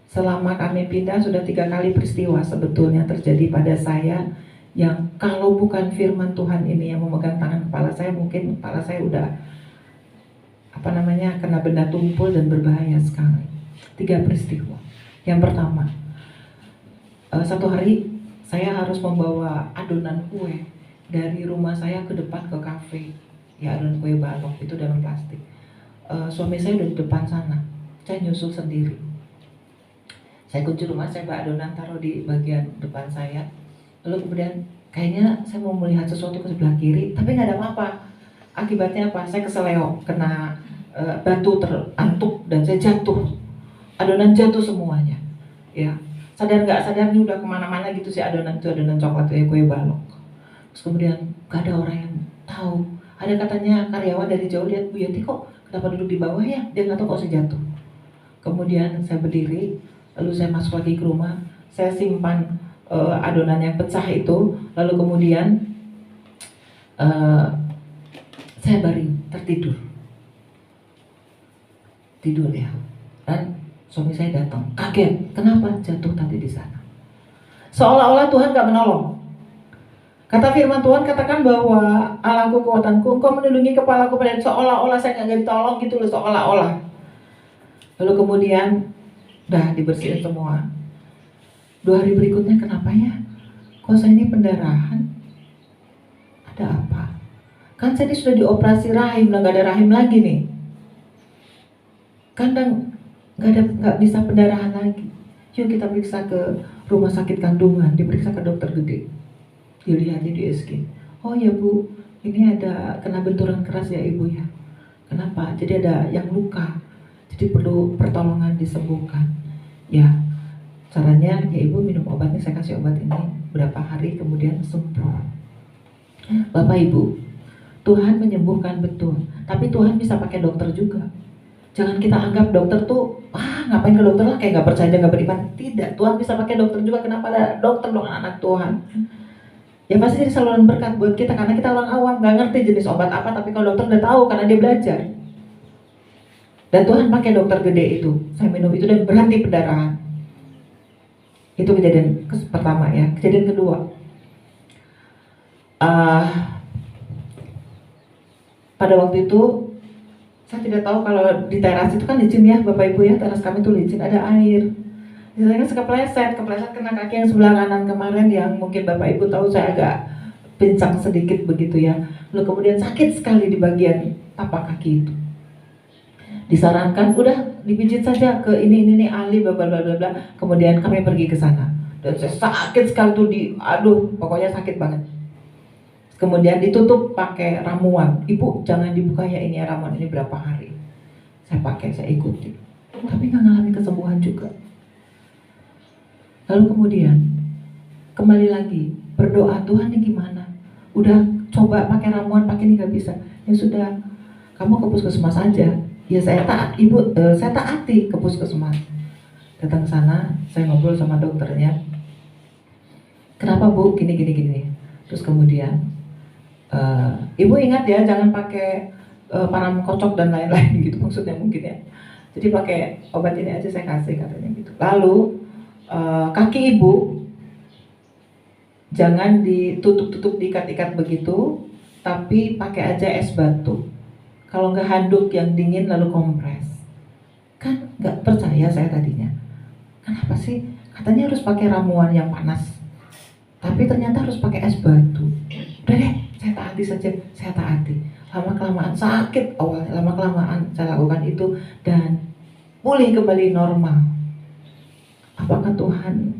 selama kami pindah sudah 3 kali peristiwa sebetulnya terjadi pada saya, yang kalau bukan firman Tuhan ini yang memegang tangan kepala saya, mungkin kepala saya udah kena benda tumpul dan berbahaya sekali. 3 peristiwa. Yang pertama, satu hari saya harus membawa adonan kue dari rumah saya ke depan ke kafe. Ya, adonan kue balok itu dalam plastik. Suami saya udah di depan sana, saya nyusul sendiri. Saya kunci rumah, saya bawa adonan taruh di bagian depan saya. Lalu kemudian kayaknya saya mau melihat sesuatu ke sebelah kiri, tapi nggak ada apa-apa. Akibatnya apa? Saya keseleo, kena batu terantuk dan saya jatuh. Adonan jatuh semuanya. Ya, sadar nggak sadar ini udah kemana-mana gitu sih adonan coklat ya, kue balok. Terus kemudian nggak ada orang yang tahu. Ada katanya karyawan dari jauh lihat, Bu Yati kok kenapa duduk di bawah ya? Dia nggak tahu kok saya jatuh. Kemudian saya berdiri, lalu saya masuk lagi ke rumah. Saya simpan adonan yang pecah itu, lalu kemudian saya baring tertidur. Tidur ya. Dan suami saya datang, kaget, kenapa jatuh tadi di sana? Seolah-olah Tuhan gak menolong. Kata firman Tuhan katakan bahwa Allahku kekuatanku, Engkau melindungi kepalaku pada, seolah-olah saya gak ditolong gitu loh, seolah-olah. Lalu kemudian udah dibersihin semua. 2 hari berikutnya kenapa ya? Kok saya ini pendarahan? Ada apa? Kan saya ini sudah dioperasi rahim, udah gak ada rahim lagi nih. Kan nggak bisa pendarahan lagi. Yuk kita periksa ke rumah sakit kandungan, diperiksa ke dokter gede, dilihatnya di USG. Oh ya Bu, ini ada kena benturan keras ya Ibu ya. Kenapa? Jadi ada yang luka, jadi perlu pertolongan disembuhkan. Ya, caranya ya Ibu minum obatnya, saya kasih obat ini berapa hari kemudian sembuh. Bapak Ibu, Tuhan menyembuhkan betul, tapi Tuhan bisa pakai dokter juga. Jangan kita anggap dokter tuh, ngapain ke dokter lah, kayak gak percaya, gak beriman. Tidak, Tuhan bisa pakai dokter juga. Kenapa ada dokter dong anak Tuhan? Ya pasti jadi saluran berkat buat kita, karena kita orang awam, gak ngerti jenis obat apa, tapi kalau dokter udah tahu karena dia belajar. Dan Tuhan pakai dokter gede itu. Saya minum itu dan berhenti pendarahan. Itu kejadian pertama ya. Kejadian kedua, pada waktu itu saya tidak tahu kalau di teras itu kan licin ya Bapak Ibu ya, teras kami tuh licin, ada air. Misalnya kepleset kena kaki yang sebelah kanan kemarin, yang mungkin Bapak Ibu tahu saya agak pincang sedikit begitu ya. Lalu kemudian sakit sekali di bagian tapak kaki itu. Disarankan udah dipijit saja ke ini ahli bla bla bla bla. Kemudian kami pergi ke sana dan saya sakit sekali tuh, pokoknya sakit banget. Kemudian ditutup pakai ramuan. Ibu jangan dibuka ya, ini ramuan ini berapa hari. Saya pakai, saya ikuti. Tapi gak ngalami kesembuhan juga. Lalu kemudian kembali lagi berdoa, Tuhan ini gimana? Udah coba pakai ramuan, pakai ini gak bisa. Ya sudah, kamu ke puskesmas aja. Ya saya saya taati ke puskesmas. Datang ke sana, saya ngobrol sama dokternya. Kenapa Bu? Gini. Terus kemudian Ibu ingat ya, jangan pakai param kocok dan lain-lain gitu maksudnya mungkin ya. Jadi pakai obat ini aja saya kasih katanya gitu. Lalu kaki ibu jangan ditutup-tutup, diikat-ikat begitu, tapi pakai aja es batu. Kalau nggak handuk yang dingin lalu kompres. Kan nggak percaya saya tadinya. Kenapa sih? Katanya harus pakai ramuan yang panas. Tapi ternyata harus pakai es batu. Udah deh, saya taati saja, saya taati. Lama-kelamaan sakit awalnya, lama-kelamaan saya lakukan itu dan pulih kembali normal. Apakah Tuhan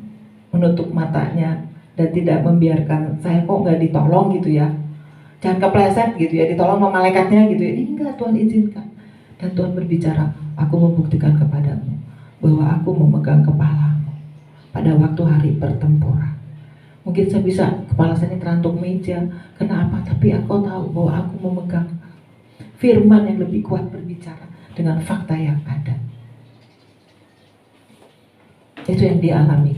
menutup matanya dan tidak membiarkan saya kok nggak ditolong gitu ya? Jangan kepleset gitu ya, ditolong sama malaikatnya gitu ya. Ini enggak, Tuhan izinkan. Dan Tuhan berbicara, aku membuktikan kepadamu bahwa aku memegang kepalamu pada waktu hari pertempuran. Mungkin saya bisa, kepala saya ini terantuk meja, kenapa? Tapi aku tahu bahwa aku memegang firman yang lebih kuat berbicara dengan fakta yang ada. Itu yang dialami.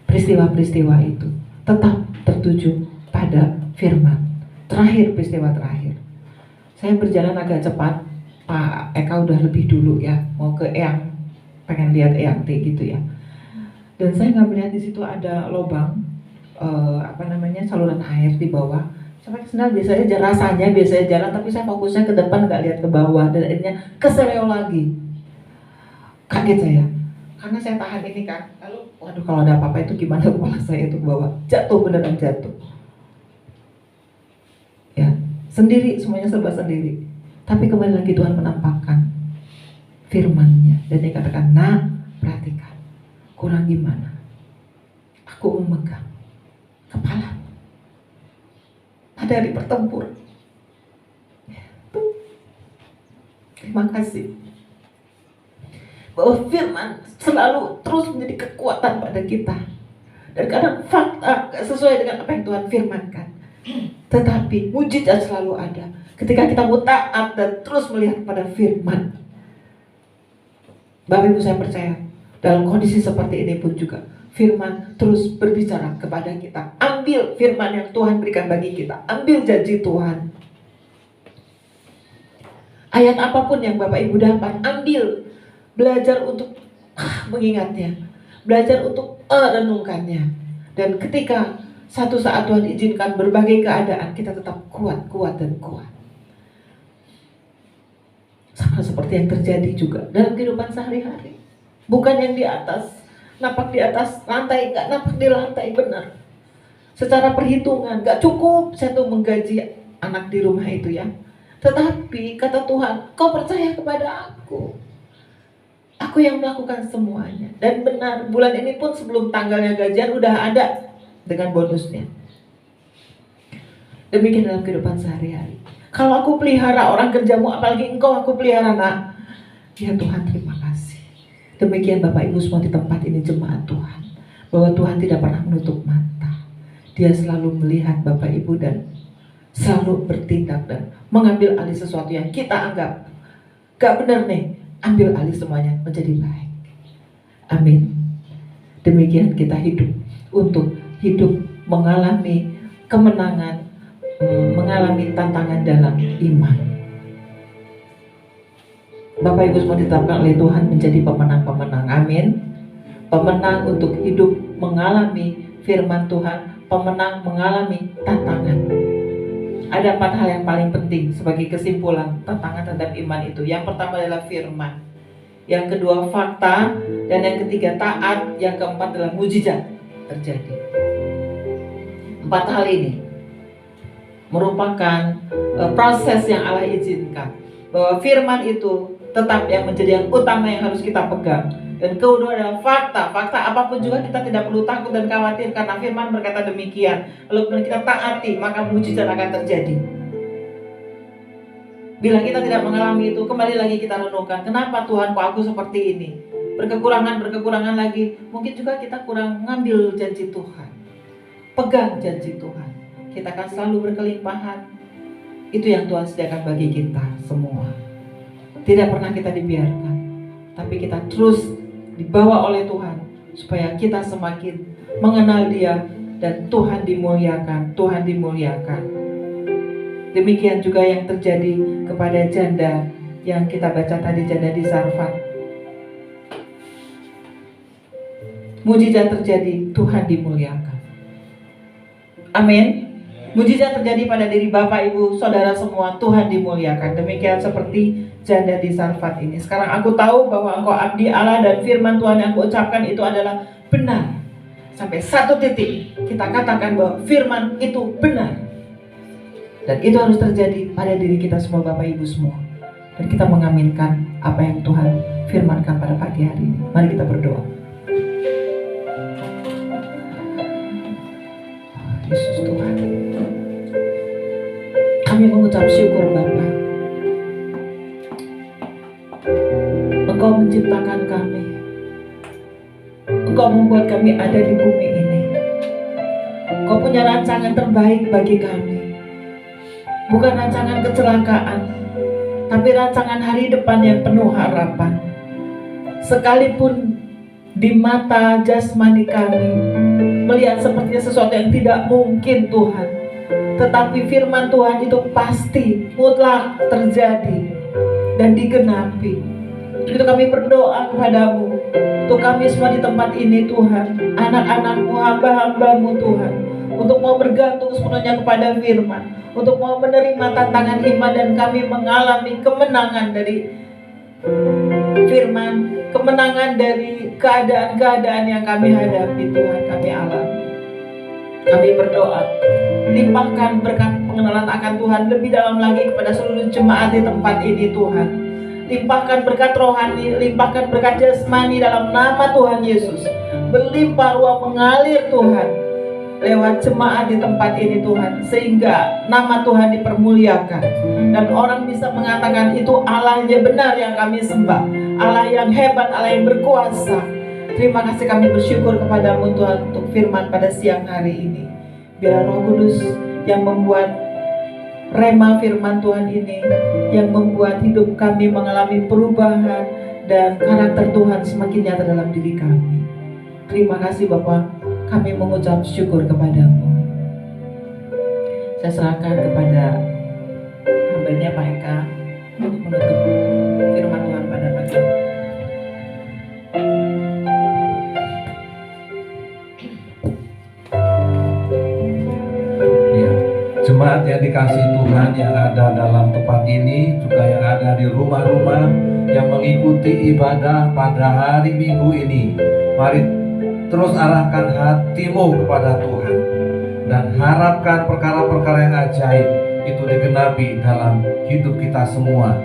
Peristiwa-peristiwa itu tetap tertuju pada firman. Terakhir, peristiwa terakhir. Saya berjalan agak cepat. Pak Eka udah lebih dulu ya, mau ke Eyang, pengen lihat Eyang T gitu ya. Dan saya nggak melihat di situ ada lubang, saluran air di bawah. Saya pakai sendal biasanya jalan, tapi saya fokusnya ke depan, nggak lihat ke bawah, dan akhirnya keseleo lagi. Kaget saya, karena saya tahan ini kan. Lalu, waduh, kalau ada apa-apa itu gimana kepala saya itu ke bawah, jatuh, beneran jatuh. Ya, sendiri, semuanya serba sendiri. Tapi kembali lagi Tuhan menampakkan firman-Nya dan dia katakan, nah, perhatikan, kurang gimana? Aku memegang kepala pada hari pertempuran. Terima kasih bahwa firman selalu terus menjadi kekuatan pada kita. Dan kadang fakta gak sesuai dengan apa yang Tuhan firmankan, tetapi mujizat selalu ada ketika kita mau taat dan terus melihat pada firman. Bapak Ibu, saya percaya dalam kondisi seperti ini pun juga firman terus berbicara kepada kita. Ambil firman yang Tuhan berikan bagi kita, ambil janji Tuhan. Ayat apapun yang Bapak Ibu dapat, ambil. Belajar untuk mengingatnya, belajar untuk renungkannya. Dan ketika satu saat Tuhan izinkan berbagai keadaan, kita tetap kuat dan kuat. Sama seperti yang terjadi juga dalam kehidupan sehari-hari. Bukan yang di atas, napak di atas lantai, gak napak di lantai, benar. Secara perhitungan, gak cukup saya tuh menggaji anak di rumah itu ya. Tetapi kata Tuhan, kau percaya kepada aku. Aku yang melakukan semuanya. Dan benar, bulan ini pun sebelum tanggalnya gajian udah ada dengan bonusnya. Demikian dalam kehidupan sehari-hari. Kalau aku pelihara orang kerjamu, apalagi engkau aku pelihara, nak. Ya Tuhan, terima kasih. Demikian Bapak Ibu semua di tempat ini, jemaat Tuhan, bahwa Tuhan tidak pernah menutup mata. Dia selalu melihat Bapak Ibu dan selalu bertindak dan mengambil alih sesuatu yang kita anggap gak benar nih. Ambil alih semuanya menjadi baik. Amin. Demikian kita hidup untuk hidup mengalami kemenangan, mengalami tantangan dalam iman. Bapak Ibu semua ditetapkan oleh Tuhan menjadi pemenang-pemenang. Amin. Pemenang untuk hidup mengalami firman Tuhan, pemenang mengalami tantangan. Ada 4 hal yang paling penting sebagai kesimpulan tantangan terhadap iman itu. Yang pertama adalah firman, yang kedua fakta, dan yang ketiga taat, yang keempat adalah mujizat terjadi. 4 hal ini merupakan proses yang Allah izinkan, bahwa firman itu tetap yang menjadi yang utama yang harus kita pegang. Dan kedua adalah fakta. Fakta apapun juga kita tidak perlu takut dan khawatir, karena firman berkata demikian. Lalu kita taati, maka mujizat akan terjadi. Bila kita tidak mengalami itu, kembali lagi kita renungkan, kenapa Tuhan kok aku seperti ini? Berkekurangan lagi. Mungkin juga kita kurang mengambil janji Tuhan. Pegang janji Tuhan, kita akan selalu berkelimpahan. Itu yang Tuhan sediakan bagi kita semua. Tidak pernah kita dibiarkan, tapi kita terus dibawa oleh Tuhan supaya kita semakin mengenal Dia dan Tuhan dimuliakan, Tuhan dimuliakan. Demikian juga yang terjadi kepada janda yang kita baca tadi, janda di Sarfat. mujizat terjadi, Tuhan dimuliakan. Amin. Mujizat terjadi pada diri Bapak, Ibu, Saudara semua, Tuhan dimuliakan. Demikian seperti janda di Sarfat ini. Sekarang aku tahu bahwa engkau abdi Allah dan firman Tuhan yang aku ucapkan itu adalah benar. Sampai satu titik kita katakan bahwa firman itu benar. Dan itu harus terjadi pada diri kita semua, Bapak Ibu semua. Dan kita mengaminkan apa yang Tuhan firmankan pada pagi hari ini. Mari kita berdoa. Yesus Tuhan, kami mengucap syukur Bapa. Engkau menciptakan kami. Engkau membuat kami ada di bumi ini. Engkau punya rancangan terbaik bagi kami. Bukan rancangan kecelakaan, tapi rancangan hari depan yang penuh harapan. Sekalipun di mata jasmani kami melihat sepertinya sesuatu yang tidak mungkin Tuhan, tetapi firman Tuhan itu pasti mutlak terjadi dan digenapi. Itu kami berdoa kepadamu, untuk kami semua di tempat ini Tuhan, anak-anakmu, hamba-hambamu Tuhan, untuk mau bergantung sepenuhnya kepada firman, untuk mau menerima tantangan iman dan kami mengalami kemenangan dari firman, kemenangan dari keadaan-keadaan yang kami hadapi Tuhan, kami alami. Kami berdoa, limpahkan berkat pengenalan akan Tuhan lebih dalam lagi kepada seluruh jemaat di tempat ini Tuhan. Limpahkan berkat rohani, limpahkan berkat jasmani dalam nama Tuhan Yesus. Berlimpah ruah mengalir Tuhan lewat jemaat di tempat ini Tuhan, sehingga nama Tuhan dipermuliakan dan orang bisa mengatakan itu Allah yang benar yang kami sembah, Allah yang hebat, Allah yang berkuasa. Terima kasih, kami bersyukur kepadamu Tuhan untuk firman pada siang hari ini. Biar Roh Kudus yang membuat rema firman Tuhan ini, yang membuat hidup kami mengalami perubahan dan karakter Tuhan semakin nyata dalam diri kami. Terima kasih Bapa, kami mengucap syukur kepadamu. Saya serahkan kepada hambanya Pak Eka untuk menutup firman Tuhan pada pagi ini. Jemaat yang dikasihi Tuhan yang ada dalam tempat ini, juga yang ada di rumah-rumah yang mengikuti ibadah pada hari Minggu ini, mari terus arahkan hatimu kepada Tuhan dan harapkan perkara-perkara yang ajaib itu digenapi dalam hidup kita semua.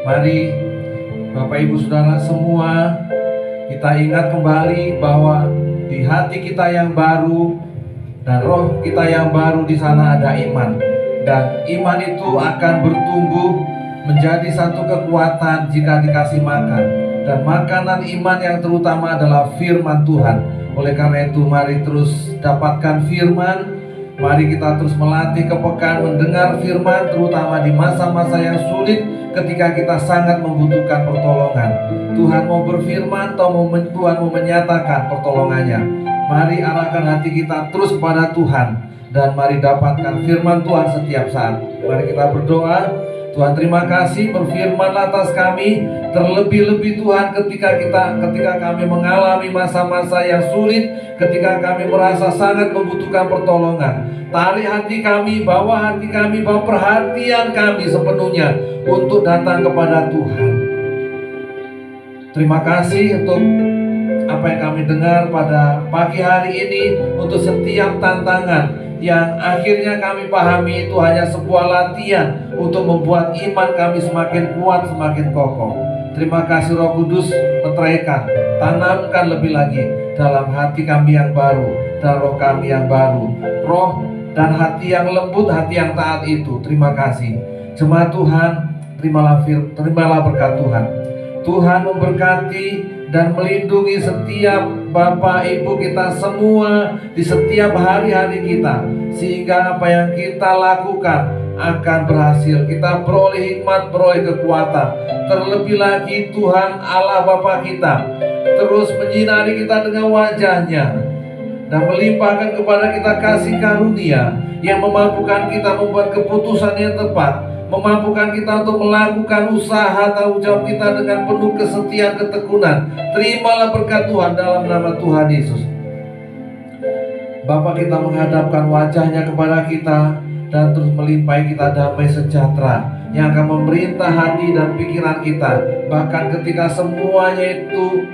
Mari Bapak Ibu Saudara semua, kita ingat kembali bahwa di hati kita yang baru dan roh kita yang baru, di sana ada iman, dan iman itu akan bertumbuh menjadi satu kekuatan jika dikasih makan, dan makanan iman yang terutama adalah firman Tuhan. Oleh karena itu mari terus dapatkan firman, mari kita terus melatih kepekaan mendengar firman, terutama di masa-masa yang sulit ketika kita sangat membutuhkan pertolongan. Tuhan mau berfirman atau Tuhan mau menyatakan pertolongannya. Mari arahkan hati kita terus kepada Tuhan dan mari dapatkan firman Tuhan setiap saat. Mari kita berdoa. Tuhan, terima kasih, berfirman atas kami, terlebih-lebih Tuhan ketika kami mengalami masa-masa yang sulit, ketika kami merasa sangat membutuhkan pertolongan. Tarik hati kami, bawa perhatian kami sepenuhnya untuk datang kepada Tuhan. Terima kasih untuk apa yang kami dengar pada pagi hari ini, untuk setiap tantangan yang akhirnya kami pahami itu hanya sebuah latihan untuk membuat iman kami semakin kuat, semakin kokoh. Terima kasih Roh Kudus, meteraikan, tanamkan lebih lagi dalam hati kami yang baru dan roh kami yang baru, roh dan hati yang lembut, hati yang taat itu. Terima kasih jemaat Tuhan, terimalah berkat Tuhan. Tuhan memberkati dan melindungi setiap Bapak Ibu kita semua di setiap hari-hari kita, sehingga apa yang kita lakukan akan berhasil. Kita beroleh hikmat, beroleh kekuatan. Terlebih lagi Tuhan Allah Bapa kita terus menyinari kita dengan wajah-Nya dan melimpahkan kepada kita kasih karunia yang memampukan kita membuat keputusan yang tepat, memampukan kita untuk melakukan usaha tanggung jawab kita dengan penuh kesetiaan ketekunan. Terimalah berkat Tuhan dalam nama Tuhan Yesus. Bapa, kita menghadapkan wajah-Nya kepada kita dan terus melimpahi kita damai sejahtera yang akan memerintah hati dan pikiran kita, bahkan ketika semuanya itu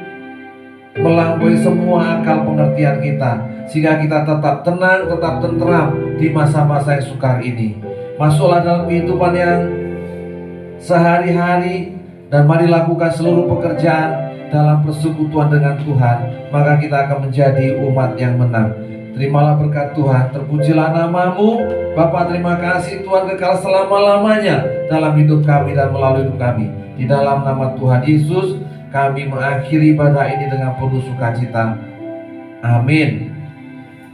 melampaui semua akal pengertian kita, sehingga kita tetap tenang, tetap tenteram di masa-masa yang sukar ini. Masuklah dalam kehidupan yang sehari-hari dan mari lakukan seluruh pekerjaan dalam persekutuan dengan Tuhan, maka kita akan menjadi umat yang menang. Terimalah berkat Tuhan, terpujilah nama-Mu Bapa. Terima kasih Tuhan, kekal selama-lamanya dalam hidup kami dan melalui hidup kami. Di dalam nama Tuhan Yesus kami mengakhiri ibadah ini dengan penuh sukacita. Amin.